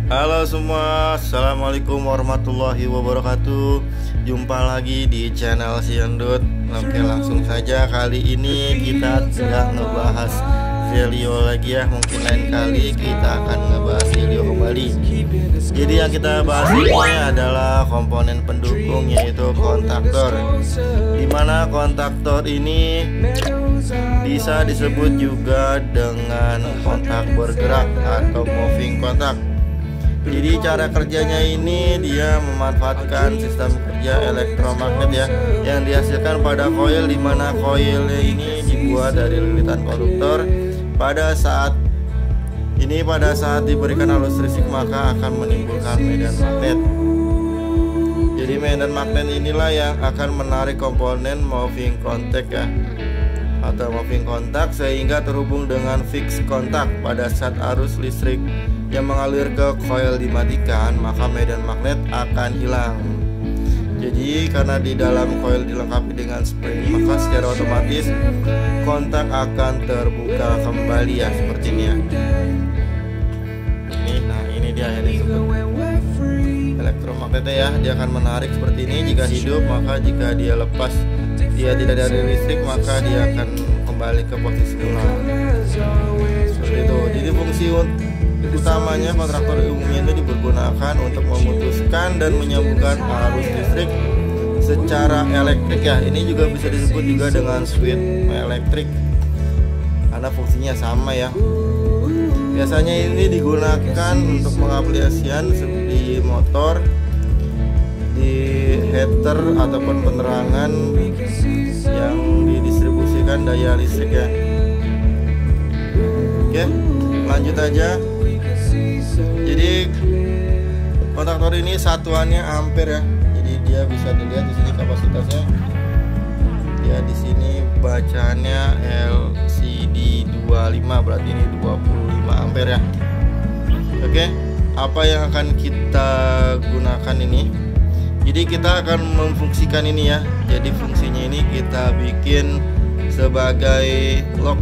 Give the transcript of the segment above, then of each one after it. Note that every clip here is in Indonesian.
Halo semua, assalamualaikum warahmatullahi wabarakatuh. Jumpa lagi di channel Siendut. Oke, langsung saja kali ini kita tidak ngebahas Zelio lagi ya. Mungkin lain kali kita akan ngebahas Zelio kembali. Jadi yang kita bahas ini adalah komponen pendukung, yaitu kontaktor. Dimana kontaktor ini bisa disebut juga dengan kontak bergerak atau moving kontak. Jadi cara kerjanya ini dia memanfaatkan sistem kerja elektromagnet ya, yang dihasilkan pada koil, di mana koilnya ini dibuat dari lilitan konduktor. Pada saat diberikan arus listrik maka akan menimbulkan medan magnet. Jadi medan magnet inilah yang akan menarik komponen moving contact ya, atau moving kontak, sehingga terhubung dengan fix kontak. Pada saat arus listrik yang mengalir ke koil dimatikan, maka medan magnet akan hilang. Jadi karena di dalam koil dilengkapi dengan spring, maka secara otomatis kontak akan terbuka kembali ya, seperti ini ya. Ini dia yang disebut elektromagnetnya ya. Dia akan menarik seperti ini jika hidup, maka jika dia lepas, dia tidak dari listrik, maka dia akan kembali ke posisi ulang. Seperti itu. Jadi fungsi utamanya kontraktor umumnya itu dipergunakan untuk memutuskan dan menyambungkan arus listrik secara elektrik ya. Ini juga bisa disebut juga dengan switch elektrik karena fungsinya sama ya. Biasanya ini digunakan untuk pengaplikasian di motor, di heater ataupun penerangan yang didistribusikan daya listrik ya. Oke, lanjut aja. Jadi kontaktor ini satuannya ampere ya. Jadi dia bisa dilihat di sini kapasitasnya. Ya di sini bacaannya LCD 25, berarti ini 25 ampere ya. Oke, apa yang akan kita gunakan ini? Jadi kita akan memfungsikan ini ya. Jadi fungsinya ini kita bikin sebagai lock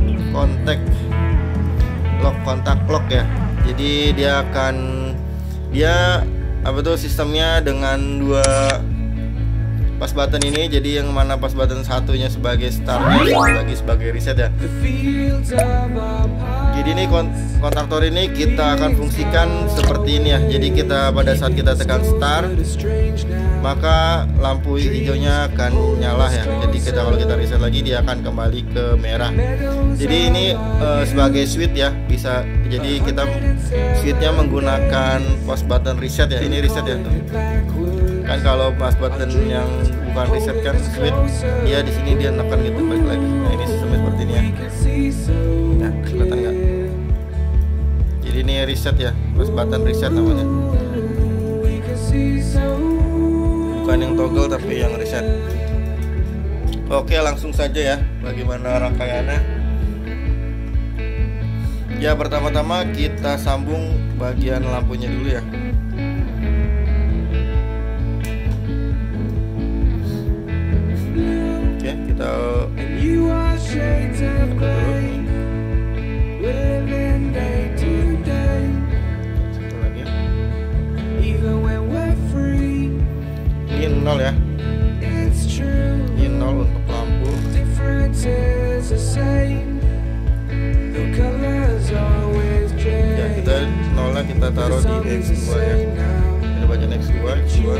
kontak lock ya. Jadi dia sistemnya dengan dua pas button ini. Jadi yang mana pas button satunya sebagai startnya, satu lagi sebagai reset ya. Jadi ini kontaktor ini kita akan fungsikan seperti ini ya. Jadi pada saat kita tekan start, maka lampu hijaunya akan nyala ya. Jadi kalau kita reset lagi, dia akan kembali ke merah. Jadi ini sebagai switch ya, bisa. Jadi kita switchnya menggunakan push button reset ya. Ini reset ya tuh. Kan kalau push button yang bukan reset kan switch, dia di sini dia nekan gitu balik lagi. Nah ini sistemnya seperti ini ya. Nah kelihatan nggak? Jadi ini reset ya, push button reset namanya. Bukan yang toggle tapi yang reset. Oke, langsung saja ya. Bagaimana rangkaiannya? Ya, pertama-tama kita sambung bagian lampunya dulu ya. Oke, kita satu lagi. Ini 0 ya. Ini 0 untuk lampu. Ya, kita nolnya kita taruh di X2 ya. Kita baca X2, X2.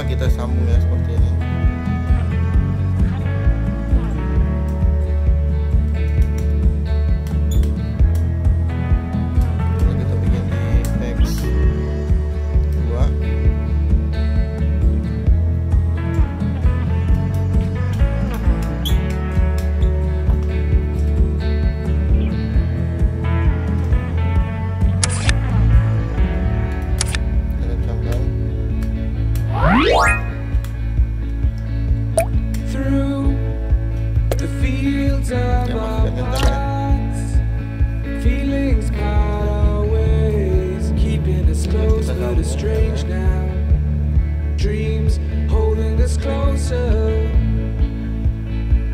Kita sambung ya seperti ini. Kita bikin di X2. but it's strange now. Dreams holding us closer.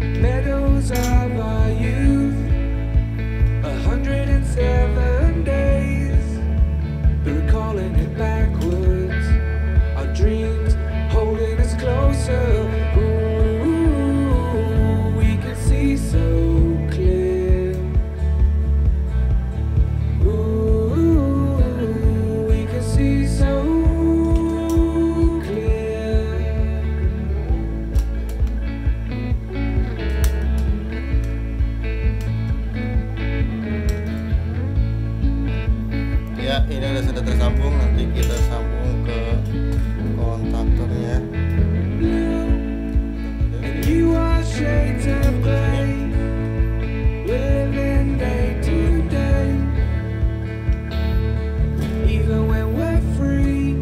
Meadows of our youth, 107 days, but recalling it backwards. Our dreams holding us closer. Ooh, we can see so clear. Ooh, we can see so clear. Ya, ini sudah tersambung. Nanti kita sambung ke kontaktornya. You are shades of gray, living day to day. Even when we're free,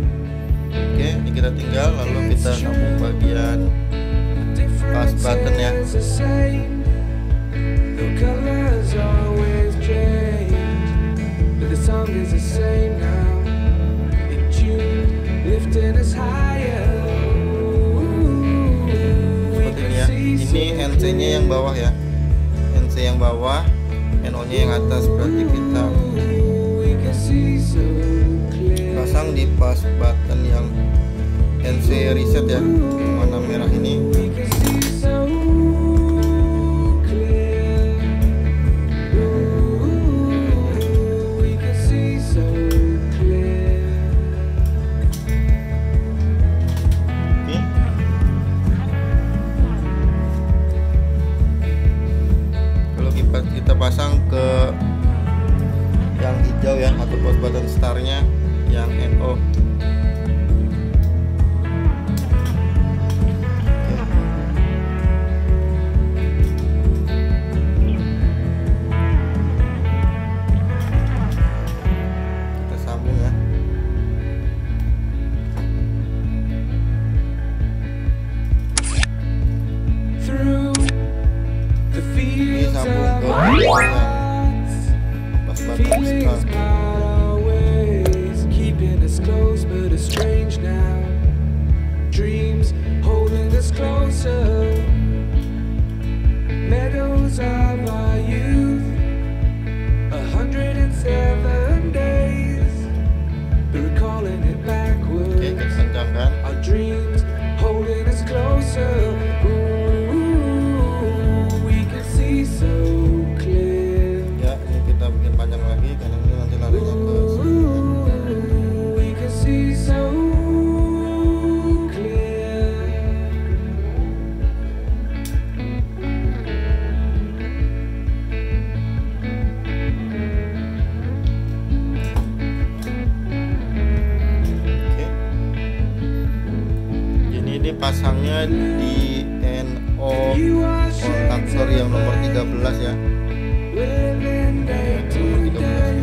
Oke, ini kita tinggal, lalu kita sambung bagian pas button ya. differences the same. The colors always change, but the song is the same now. In June, lifting us higher. Seperti ini ya. Ini NC-nya yang bawah ya. NC yang bawah, NO-nya yang atas. Berarti kita We can see so clear. pasang di pas button yang NC reset ya, warna merah ini. We can see so clear. Ooh, we can see so clear. Oke. Kalau kita pasang ke yang hijau ya, atau pas button startnya yang NO. Kita sambung ya. Through the Ini fields sambung of ke our hearts, pas button feelings start. part our ways, keeping us close, but it's strange now. Dreams holding us closer. Meadows of our youth, 107 days, but recalling it Oke, backwards. kita kencangkan. Our dreams holding us closer. Ooh, we can see so clear. Ya, ini kita bikin panjang lagi karena ini nanti larinya ke sini. Ooh, we can see so clear. Oke. Ini pasangnya di NO You are shades kontaktor yang nomor 13 ya. living day to day.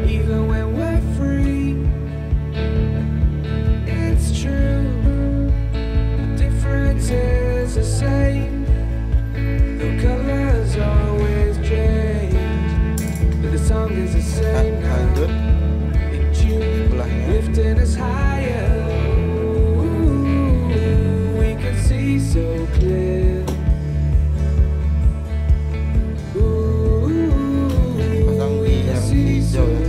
Even when we're free, it's true. The difference is the same. The colors always change, but the song is the same now. Lanjut In June, sebelahnya. lifting us higher. Ooh, we can see so clear. Ooh, Pasang di we can yang see so hijau ya.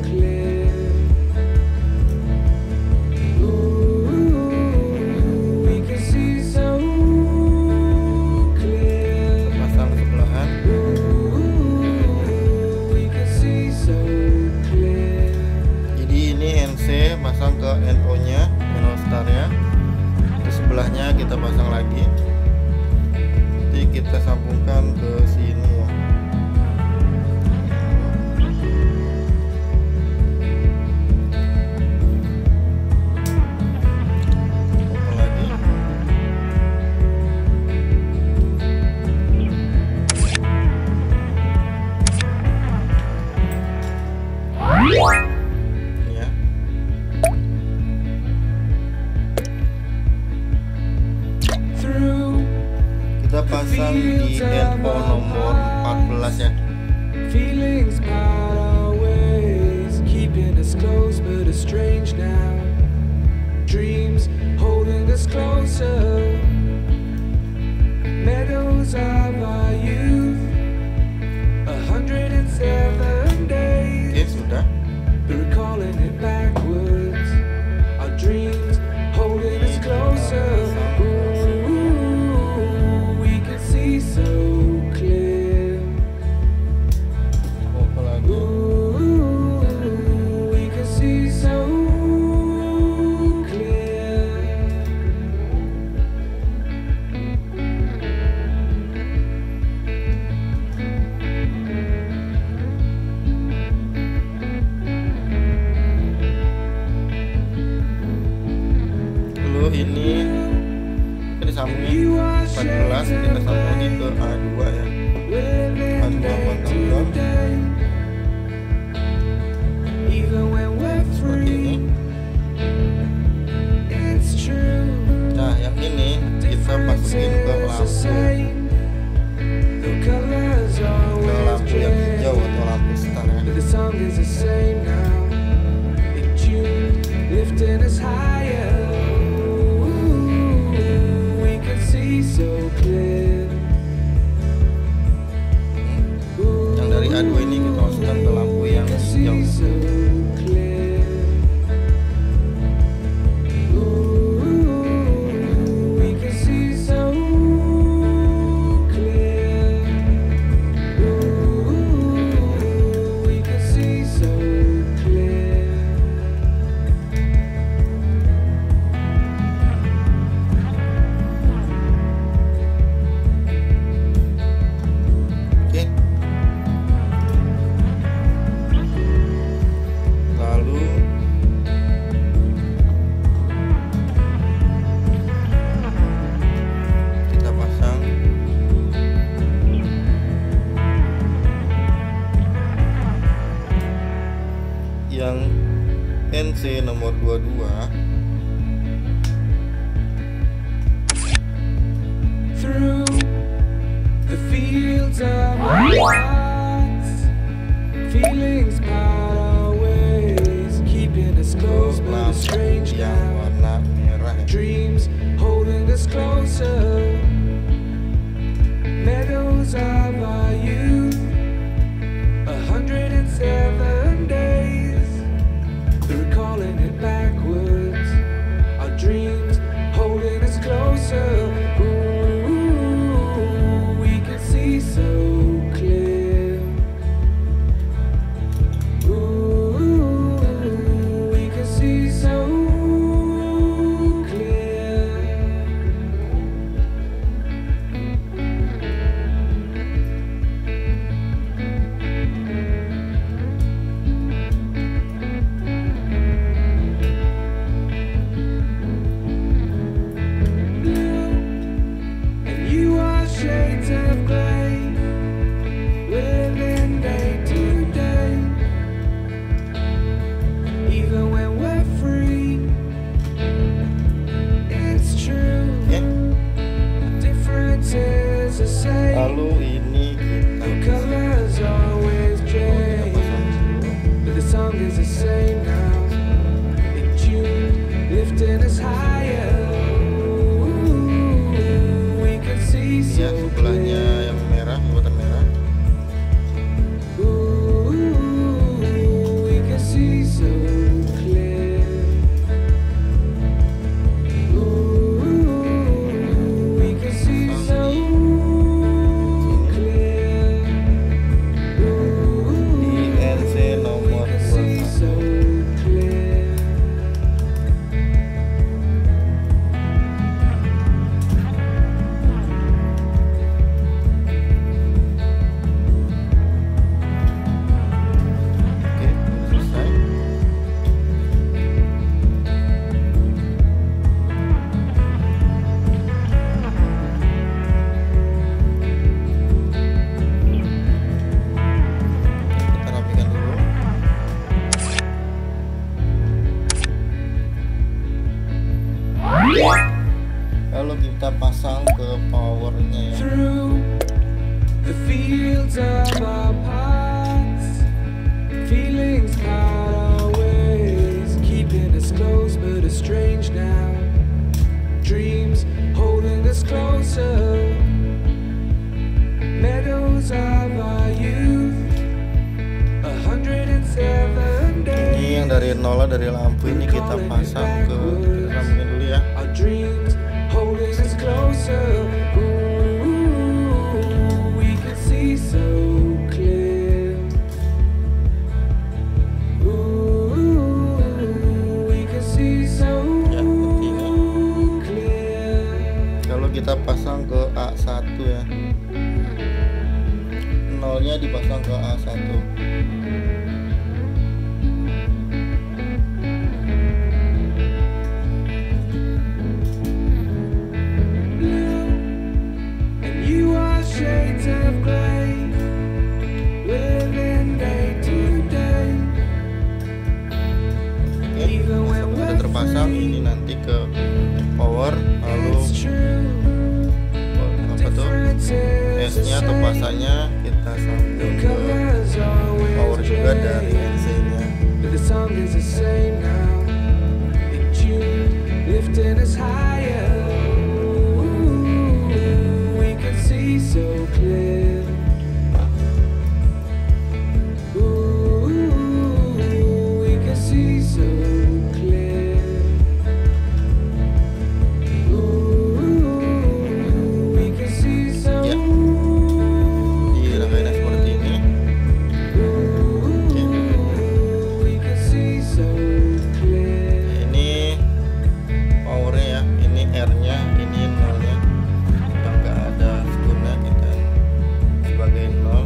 clear. Ooh, we can see so clear. Pasang sebelahan. Ooh, we can see so clear. Jadi ini NC pasang ke NO-nya, NO startnya. Terus sebelahnya kita pasang lagi. Nanti kita sambungkan ke sini ya. Sambung lagi. Ini ya. Through Kita pasang di NO nomor 14 ya. feelings part our ways, keeping us masukin asam lagi ke A2 ya. A2 pantang seperti ini. Nah, yang ini kita masukin ke lampu yang hijau atau lampu star ya. Yang dari A2 ini kita masukkan ke lampu yang hijau. Yang NC nomor 22 through the fields of hearts, feelings part our ways, keeping us close but strange yang now. warna merah ya. Dreams holding us closer, meadows of our youth, 107 days, recalling it backwards, our dreams holding us closer. Ooh, we can see so clear. Ooh, we can see so clear. Shades of gray, living day to day. Even when we're free, it's true. Difference is the same. Lalu ini The colors always change, but the song is the same now. In June, lifting us higher. ya sebelahnya yang merah, buatan merah. We can see so clear. We can see so clear. Di NC nomor 21. Lalu kita pasang ke powernya ya. Through the fields of our paths, feelings part our ways, keeping us close but it's strange now. Dreams holding us closer, meadows of our youth, 107 days. Ini yang dari nol, dari lampu ini kita pasang ke lampunya dulu ya. Our dreams holding us closer. Ooh, we can see so clear. Ooh, we can see so Ya, seperti ini. clear. Kalau kita pasang ke A1 ya. Nolnya dipasang ke A1. pasang ini nanti ke power, lalu apa tuh S-nya atau pasanya kita sambung ke power juga dari NC nya. The song is the same now. In June, lifting us higher. Ooh, we can see so clear. Ooh, we can see so clear. Ooh, we can see so. Ya, dirangkainya seperti ini. We can see so clear. Ini powernya ya, ini R-nya, ini nolnya. Yang nggak ada sekunnya kita sebagai nol,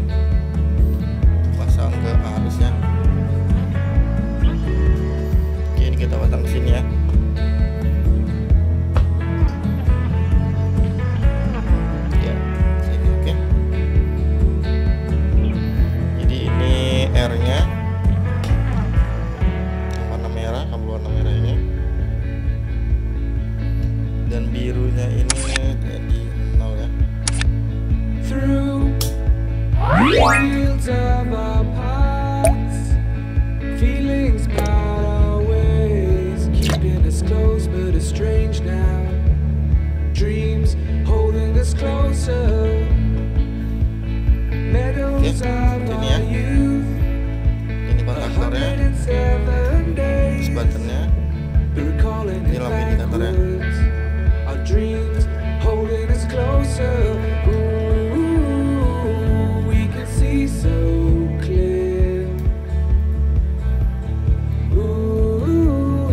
pasang ke arusnya. Oke, ini kita pasang ke sini ya. Ya, sini oke. Jadi ini R-nya. Warna merah, kabel warna merah ini, dan birunya ini jadi nol ya. Through fields of our past, feelings about our ways, keeping us close but estranged now. Dreams holding us closer, meadows of ini ya. our youth, Ini kontaktornya, 107 days, terus buttonnya, recalling ini it lampu indikatornya. backwards. Our dreams holding us closer. Ooh, we can see so clear. Ooh,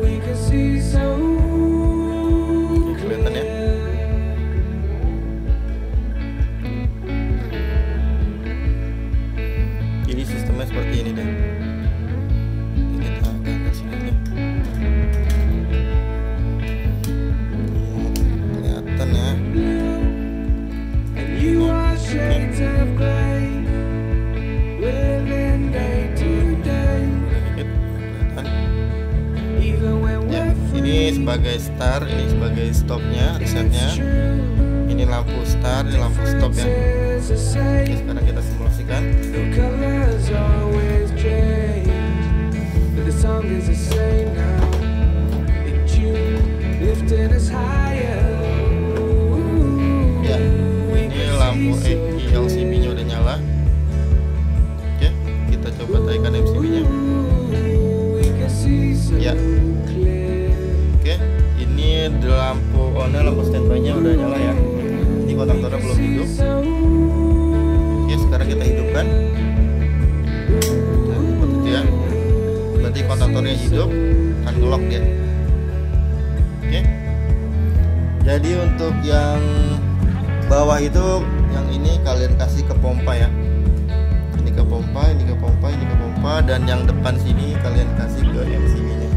we can see so Ini kelihatan ya. clear. Jadi sistemnya seperti ini deh. Ini kita agak ke sini deh. Kelihatan ya. And you are shades of gray, living day to day. Dikit, kelihatan. Even when Ya, we're ini sebagai start, ini sebagai stopnya, resetnya. Ini lampu start, ini lampu stop ya. is the Oke, same. sekarang kita simulasikan. The colors always change, but the song is the same now. In June, lifting us higher. Ya, ini lampu LCD-nya udah nyala. Oke, kita coba taikan MCB-nya. We can see so Ya. clear. Oke, ini lampu on-nya, lampu standby-nya udah nyala ya. Ini kontaktornya belum hidup. Oke, sekarang kita hidupkan. Nah, seperti itu ya. Berarti kontaktornya hidup, akan nge-lock dia. Oke. Jadi untuk yang bawah itu, yang ini kalian kasih ke pompa ya. Ini ke pompa, ini ke pompa, ini ke pompa, dan yang depan sini kalian kasih ke MCB-nya.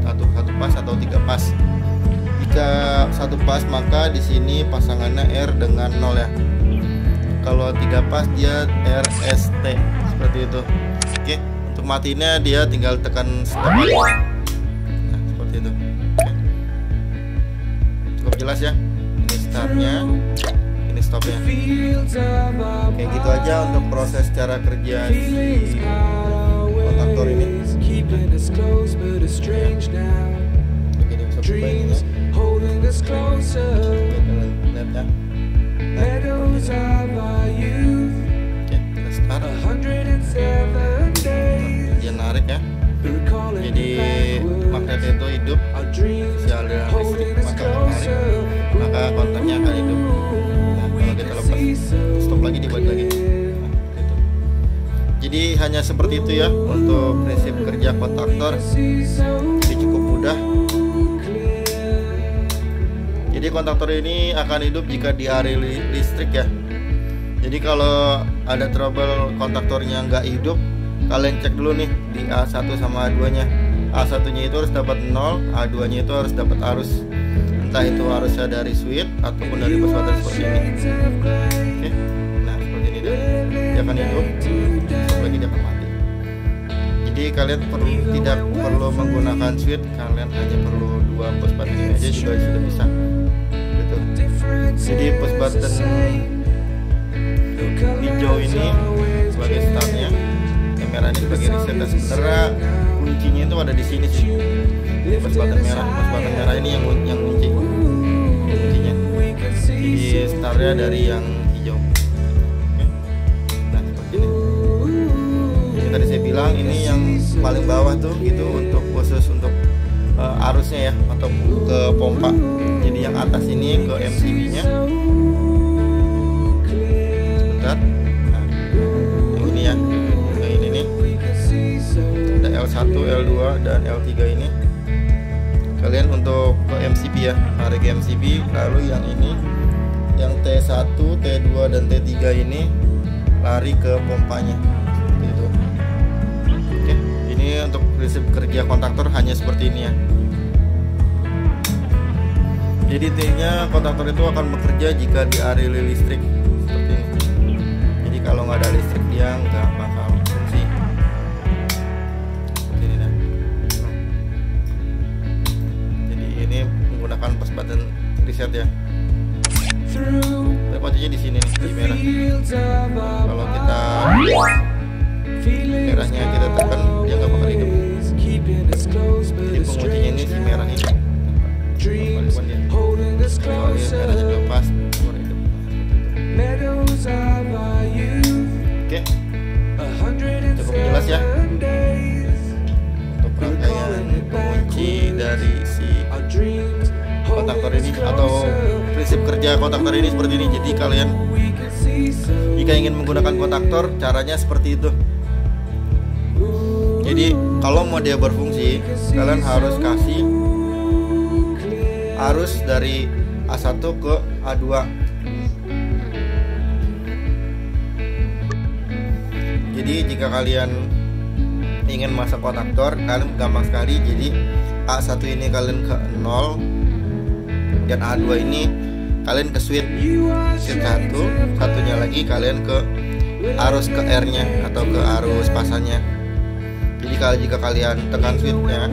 Atau satu pas atau 3 pas. Jika satu pas maka di sini pasangannya R dengan 0 ya. Kalau 3 pas dia RST seperti itu. Oke, untuk matinya dia tinggal tekan stop aja. Nah, seperti itu. Oke. Cukup jelas ya. Ini startnya, ini stopnya. Fields of our Kayak gitu aja untuk proses cara kerja si kontaktor ini. keeping us close but estranged now. Oke, dia bisa buka ini ya. Dreams holding us closer, Oke, kalian lihat ya. meadows of our youth, Oke, kita start. 107 days, Dia narik ya. recalling Jadi it magnet backwards. itu hidup, Our dreams si aliran listrik holding us maka menarik, closer, maka kontaknya akan hidup. Nah, kalau kita lepas, stop lagi, dibalik lagi. Nah, gitu. Jadi hanya seperti itu ya untuk prinsip kerja kontaktor. Jadi cukup mudah. Jadi kontaktor ini akan hidup jika di hari listrik ya. Jadi kalau ada trouble kontaktornya nggak hidup, kalian cek dulu nih di A1 sama A2 nya. A1 nya itu harus dapat 0, A2 nya itu harus dapat arus. Entah itu arusnya dari switch ataupun dari bus baterai seperti ini. Oke, nah seperti ini deh. Dia akan hidup, stop lagi dia akan mati. Jadi Jadi kalian tidak perlu menggunakan switch, kalian hanya perlu 2 push button ini aja juga sudah bisa gitu. Jadi push button hijau ini sebagai startnya, yang merah ini sebagai reset. Dan sebenarnya kuncinya itu ada di sini sih. Push button merah ini yang kunci kuncinya. Jadi startnya dari yang hijau. Oke. Nah seperti ini. Jadi tadi saya bilang ini yang paling bawah tuh itu untuk khusus untuk arusnya ya, atau ke pompa. Jadi yang atas ini ke MCB-nya. Sebentar. Nah, yang ini ya. Yang ini nih. Ada L1, L2 dan L3 ini. Kalian untuk ke MCB ya, tarik ke MCB. Lalu yang ini, yang T1, T2 dan T3 ini lari ke pompanya. Seperti itu. Oke, ini untuk prinsip kerja kontaktor hanya seperti ini ya. Jadi intinya kontaktor itu akan bekerja jika dialiri listrik seperti ini. Jadi kalau nggak ada listrik dia nggak bakal fungsi. Seperti ini ya. Jadi ini menggunakan push button reset ya. Kuncinya di sini nih, di merah. Kalau kita merahnya kita tekan, dia nggak bakal hidup. Jadi penguncinya ini si merah ini. Kalau merahnya dilepas, baru hidup. Oke, cukup jelas ya untuk rangkaian pengunci dari si kontaktor ini, atau prinsip kerja kontaktor ini seperti ini. Jadi kalian jika ingin menggunakan kontaktor, caranya seperti itu. Jadi kalau mau dia berfungsi, kalian harus kasih arus dari A1 ke A2. Jadi jika kalian ingin masuk kontaktor, kalian gampang sekali. Jadi A1 ini kalian ke 0, dan A2 ini kalian ke switch 1, satunya lagi kalian ke arus ke R-nya atau ke arus pasannya. Jadi kalau jika kalian tekan switch-nya,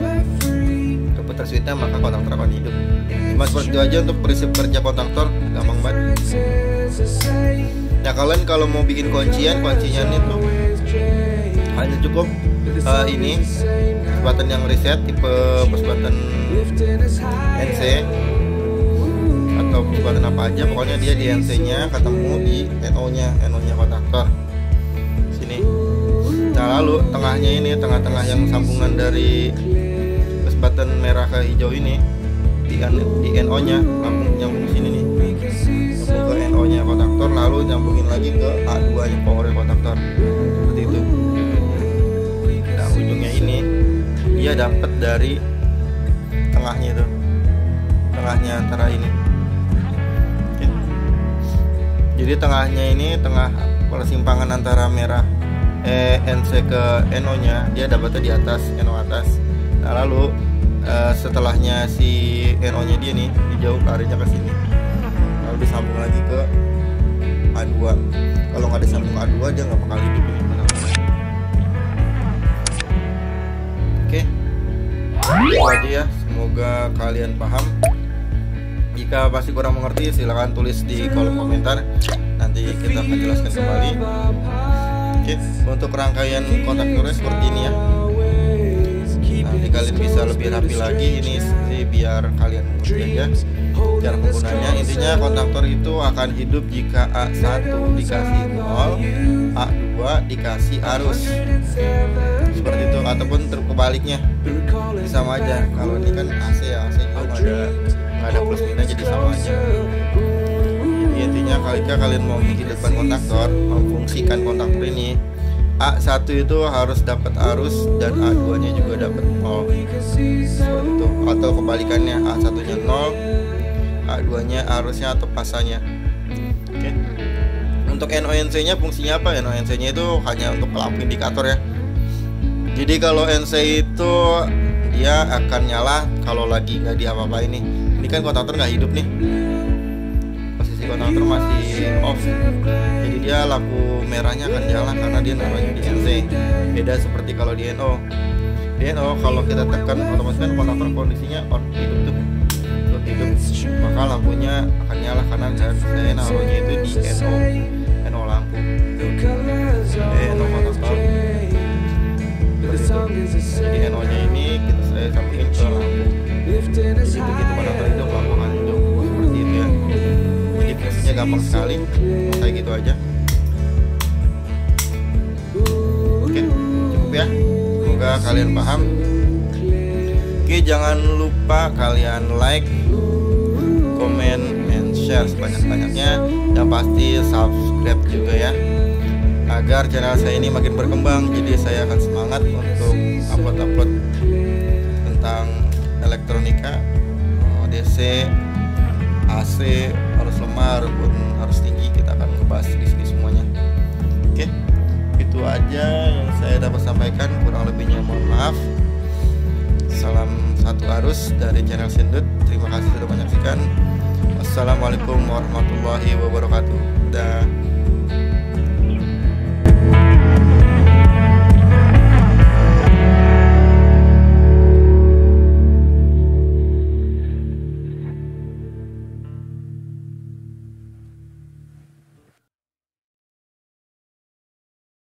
keputar switch-nya, maka kontaktor akan hidup. Cuma seperti itu aja untuk prinsip kerja kontaktor, gampang banget. Nah kalian kalau mau bikin kuncinya itu hanya cukup ini push button yang reset, tipe push button NC atau push button apa aja, pokoknya dia di NC-nya ketemu di NO-nya kontaktor sini. Nah lalu tengahnya ini, tengah-tengah yang sambungan dari push button merah ke hijau ini di NO-nya nyambung sini nih, nyambung ke NO-nya kontaktor, lalu nyambungin lagi ke A2-nya power kontaktor seperti itu. Nah ujungnya ini dia dapat dari tengahnya itu, tengahnya antara ini. Oke. Jadi tengahnya ini, tengah persimpangan antara merah NC ke NO-nya, dia dapatnya di atas, NO atas. Nah lalu setelahnya si NO-nya dia nih hijau, larinya ke sini, lalu disambung lagi ke A2. Kalau nggak disambung A2 dia nggak bakal hidup ini. Oke, itu aja ya. Semoga kalian paham. Jika masih kurang mengerti, silahkan tulis di kolom komentar. Nanti kita akan jelaskan kembali. Oke, untuk rangkaian kontaktornya seperti ini ya. Nanti kalian bisa lebih rapi lagi. Ini sih biar kalian mengerti aja cara penggunanya. Intinya kontaktor itu akan hidup jika A1 dikasih 0, A2 dikasih arus, seperti itu, ataupun terkebaliknya sama aja. Kalau ini kan AC ya, AC itu nggak ada plus minus, jadi sama aja. Jadi intinya ketika kalian mau menghidupkan kontaktor, memfungsikan kontaktor ini, A1 itu harus dapat arus dan A2 nya juga dapat 0, seperti itu. Atau kebalikannya, A1 nya 0, A2 nya arusnya atau pasanya. Oke. Untuk NONC nya fungsinya apa? NONC nya itu hanya untuk lampu indikator ya. Jadi kalau NC itu dia akan nyala kalau lagi nggak diapa-apain nih. Ini kan kontaktor nggak hidup nih, posisi posisi kontaktor masih off, jadi dia lampu merahnya akan nyala karena dia naruhnya di NC. Beda seperti kalau di NO. Di NO kalau kita tekan otomatis kan kontaktor kondisinya on, hidup tuh hidup, maka lampunya akan nyala karena saya naruhnya itu di NO lampu, NO kontaktor. Jadi NO nya ini saya sambungin ke lampu. Jadi begitu kontaktor hidup lampu akan hidup seperti itu ya. Jadi prosesnya gampang sekali, kayak gitu aja. Oke, cukup ya. Semoga kalian paham. Oke, jangan lupa kalian like, comment, and share sebanyak-banyaknya. Yang pasti subscribe juga ya, agar channel saya ini makin berkembang. Jadi saya akan semangat untuk upload tentang elektronika, DC, AC, harus lemah ataupun harus tinggi. Kita akan ngebahas di sini semuanya. Oke, itu aja yang saya dapat sampaikan. Kurang lebihnya mohon maaf. Salam satu arus dari channel Sindut. Terima kasih sudah menyaksikan. Wassalamualaikum warahmatullahi wabarakatuh. Dah.